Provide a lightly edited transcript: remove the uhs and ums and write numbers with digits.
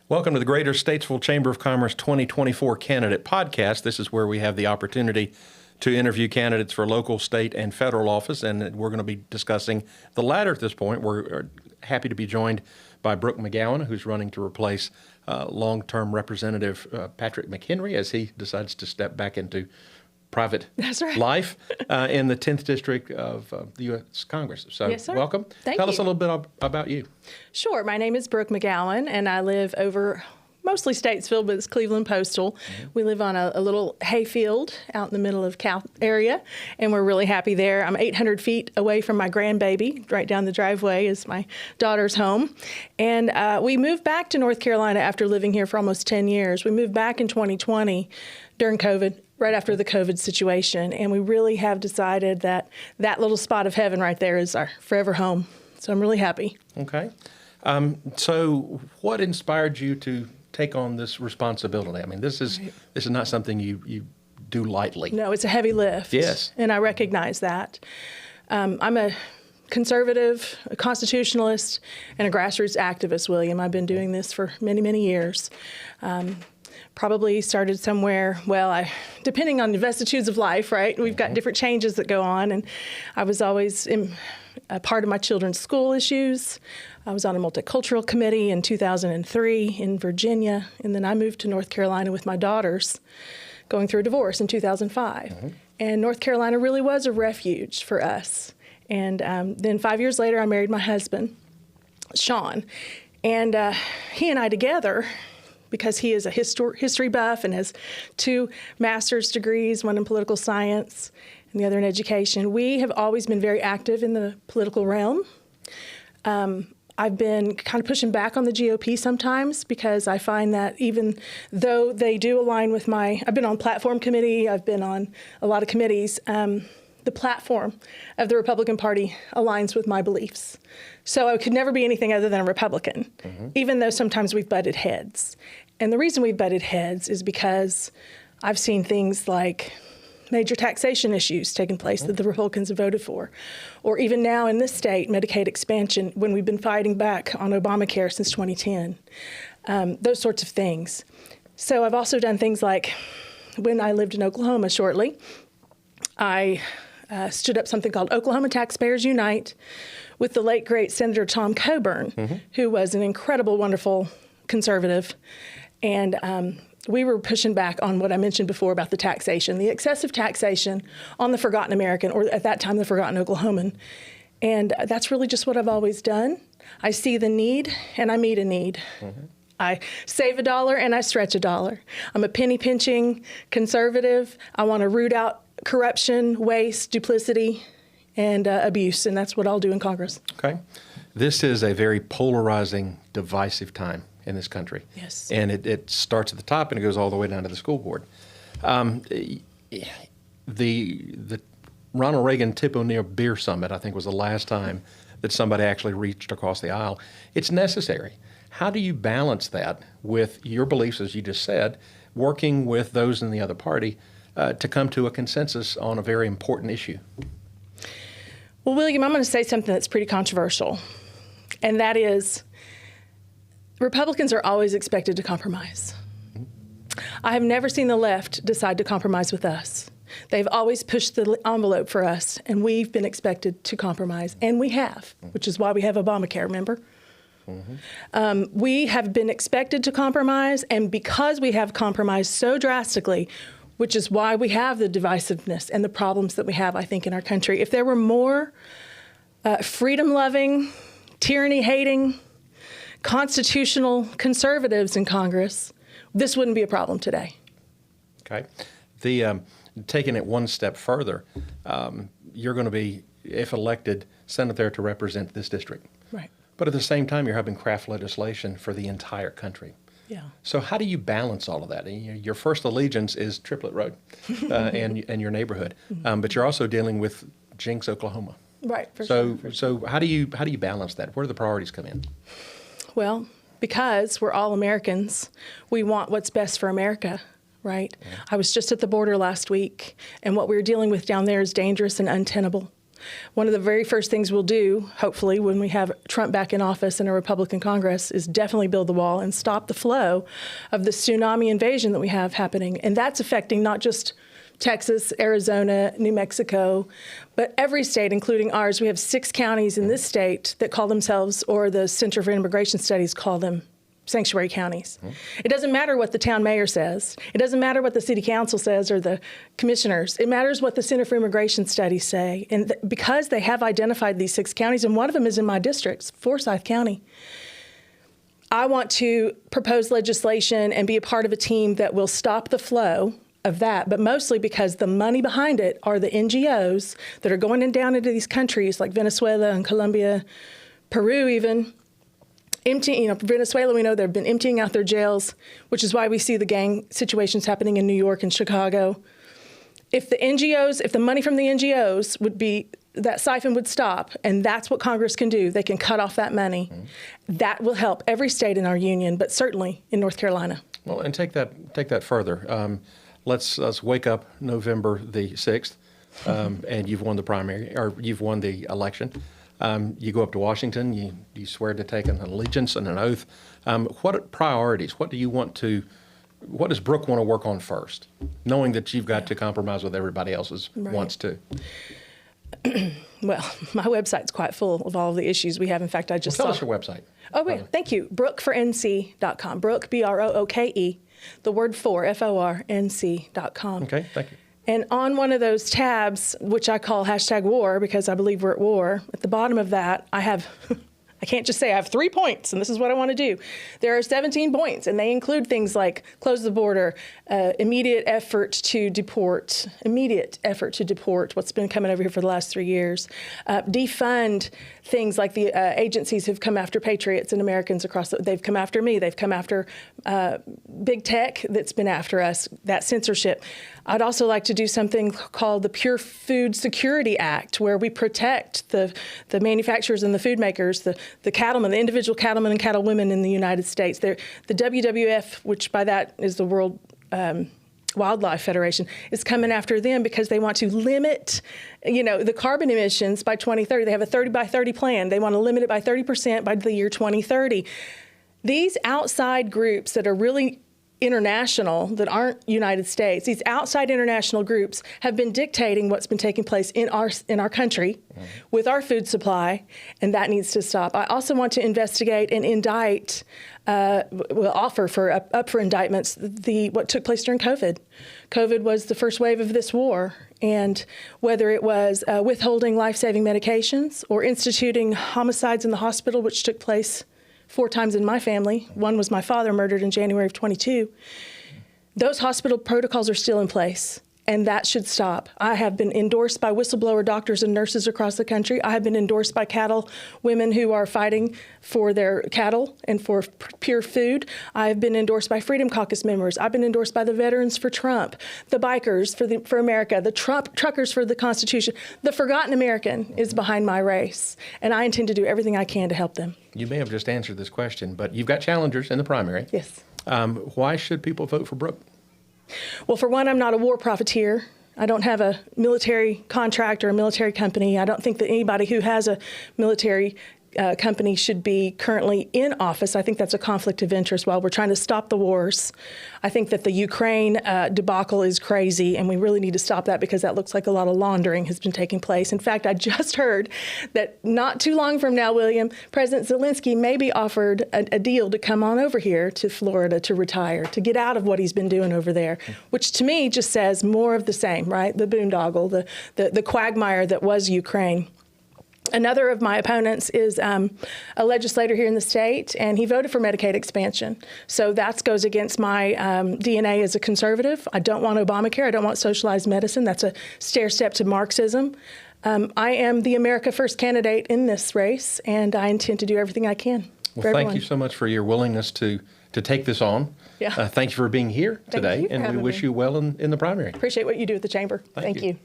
Welcome to the Greater Statesville Chamber of Commerce 2024 Candidate Podcast. This is where we have the opportunity to interview candidates for local, state, and federal office, and we're going to be discussing the latter at this point. We're happy to be joined by Brooke McGowan, who's running to replace long-term Representative Patrick McHenry as he decides to step back into private life in the 10th District of the U.S. Congress. So yes, sir. Welcome. Thank Tell you. us a little bit about you. Sure. My name is Brooke McGowan, and I live over mostly Statesville, but it's Cleveland Postal. Mm-hmm. We live on a little hayfield out in the middle of Cal area, and we're really happy there. I'm 800 feet away from my grandbaby. Right down the driveway is my daughter's home. And we moved back to North Carolina after living here for almost 10 years. We moved back in 2020 during COVID, right after the COVID situation. And we really have decided that that little spot of heaven right there is our forever home. So I'm really happy. Okay. So what inspired you to take on this responsibility? I mean, this is not something you do lightly. No, it's a heavy lift. Yes. And I recognize that. I'm a conservative, a constitutionalist, and a grassroots activist, William. I've been doing this for many, many years. Probably started somewhere, depending on the vicissitudes of life, right? We've got different changes that go on, and I was always a part of my children's school issues. I was on a multicultural committee in 2003 in Virginia, and then I moved to North Carolina with my daughters, going through a divorce in 2005. Mm-hmm. And North Carolina really was a refuge for us. And then 5 years later, I married my husband, Sean, and he and I together, because he is a history buff and has 2 master's degrees, one in political science and the other in education. We have always been very active in the political realm. I've been kind of pushing back on the GOP sometimes because I find that even though they do align with I've been on platform committee, I've been on a lot of committees, the platform of the Republican Party aligns with my beliefs. So I could never be anything other than a Republican, even though sometimes we've butted heads. And the reason we've butted heads is because I've seen things like major taxation issues taking place that the Republicans have voted for. Or even now in this state, Medicaid expansion, when we've been fighting back on Obamacare since 2010. Those sorts of things. So I've also done things like when I lived in Oklahoma shortly, I stood up something called Oklahoma Taxpayers Unite with the late, great Senator Tom Coburn, who was an incredible, wonderful conservative. And we were pushing back on what I mentioned before about the taxation, the excessive taxation on the forgotten American, or at that time, the forgotten Oklahoman. And that's really just what I've always done. I see the need, and I meet a need. I save a dollar, and I stretch a dollar. I'm a penny-pinching conservative. I want to root out corruption, waste, duplicity, and abuse, and that's what I'll do in Congress. Okay. This is a very polarizing, divisive time in this country. Yes. And it starts at the top and it goes all the way down to the school board. The Ronald Reagan Tip O'Neill Beer Summit, I think, was the last time that somebody actually reached across the aisle. It's necessary. How do you balance that with your beliefs, as you just said, working with those in the other party to come to a consensus on a very important issue? Well, William, I'm going to say something that's pretty controversial, and that is Republicans are always expected to compromise. I have never seen the left decide to compromise with us. They've always pushed the envelope for us, and we've been expected to compromise, and we have, which is why we have Obamacare, remember? We have been expected to compromise, and because we have compromised so drastically, which is why we have the divisiveness and the problems that we have, I think, in our country. If there were more freedom-loving, tyranny-hating, constitutional conservatives in Congress, this wouldn't be a problem today. Okay. Taking it one step further, you're going to be, if elected, sent there to represent this district. Right. But at the same time, you're helping craft legislation for the entire country. Yeah. So how do you balance all of that? Your first allegiance is Triplet Road and your neighborhood, but you're also dealing with Jinx, Oklahoma. Right. So how do you balance that? Where do the priorities come in? Well, because we're all Americans, we want what's best for America, right? I was just at the border last week, and what we were dealing with down there is dangerous and untenable. One of the very first things we'll do, hopefully, when we have Trump back in office and a Republican Congress, is definitely build the wall and stop the flow of the tsunami invasion that we have happening. And that's affecting not just Texas, Arizona, New Mexico, but every state, including ours. We have 6 counties in this state that call themselves, or the Center for Immigration Studies call them, sanctuary counties. It doesn't matter what the town mayor says. It doesn't matter what the city council says or the commissioners. It matters what the Center for Immigration Studies say. And because they have identified these 6 counties, and one of them is in my district, Forsyth County, I want to propose legislation and be a part of a team that will stop the flow of that, but mostly because the money behind it are the NGOs that are going down into these countries like Venezuela and Colombia, Peru even, Venezuela, we know they've been emptying out their jails, which is why we see the gang situations happening in New York and Chicago. If the money from the NGOs would be, that siphon would stop, and that's what Congress can do. They can cut off that money. That will help every state in our union, but certainly in North Carolina. Well, and take that further. Let's wake up November the 6th, and you've won the primary, or you've won the election. You go up to Washington, you swear to take an allegiance and an oath. What priorities, what does Brooke want to work on first, knowing that you've got to compromise with everybody else's wants to? Well, my website's quite full of all of the issues we have. In fact, I just tell us your website. Oh, wait, thank you. BrookeForNC.com. Brooke, BROOKE, the word for, FORNC.com. Okay, thank you. And on one of those tabs, which I call #war because I believe we're at war, at the bottom of that, I can't just say I have 3 points and this is what I want to do. There are 17 points, and they include things like close the border, immediate effort to deport what's been coming over here for the last 3 years, defund things like the agencies who've come after patriots and Americans they've come after me, they've come after big tech that's been after us, that censorship. I'd also like to do something called the Pure Food Security Act, where we protect the manufacturers and the food makers, the cattlemen, the individual cattlemen and cattlewomen in the United States. The WWF, which by that is the World Wildlife Federation, is coming after them because they want to limit, the carbon emissions by 2030. They have a 30 by 30 plan. They want to limit it by 30% by the year 2030. These outside groups that are really international, that aren't United States, these outside international groups have been dictating what's been taking place in our country with our food supply, and that needs to stop. I also want to investigate and indict, offer up for indictments what took place during COVID. COVID was the first wave of this war, and whether it was withholding life-saving medications or instituting homicides in the hospital, which took place 4 times in my family. One was my father, murdered in January of 22. Those hospital protocols are still in place, and that should stop. I have been endorsed by whistleblower doctors and nurses across the country. I have been endorsed by cattle women who are fighting for their cattle and for pure food. I have been endorsed by Freedom Caucus members. I've been endorsed by the Veterans for Trump, the Bikers for America, the Truckers for the Constitution. The Forgotten American is behind my race, and I intend to do everything I can to help them. You may have just answered this question, but you've got challengers in the primary. Yes. Why should people vote for Brooke? Well, for one, I'm not a war profiteer. I don't have a military contract or a military company. I don't think that anybody who has a military company should be currently in office. I think that's a conflict of interest while we're trying to stop the wars. I think that the Ukraine debacle is crazy, and we really need to stop that because that looks like a lot of laundering has been taking place. In fact, I just heard that not too long from now, William, President Zelensky may be offered a deal to come on over here to Florida to retire, to get out of what he's been doing over there, which to me just says more of the same, right? The boondoggle, the quagmire that was Ukraine. Another of my opponents is a legislator here in the state, and he voted for Medicaid expansion. So that goes against my DNA as a conservative. I don't want Obamacare. I don't want socialized medicine. That's a stair step to Marxism. I am the America First candidate in this race, and I intend to do everything I can for everyone. Thank you so much for your willingness to take this on. Yeah. Thank you for being here today, and we wish you well in the primary. Appreciate what you do at the Chamber. Thank you.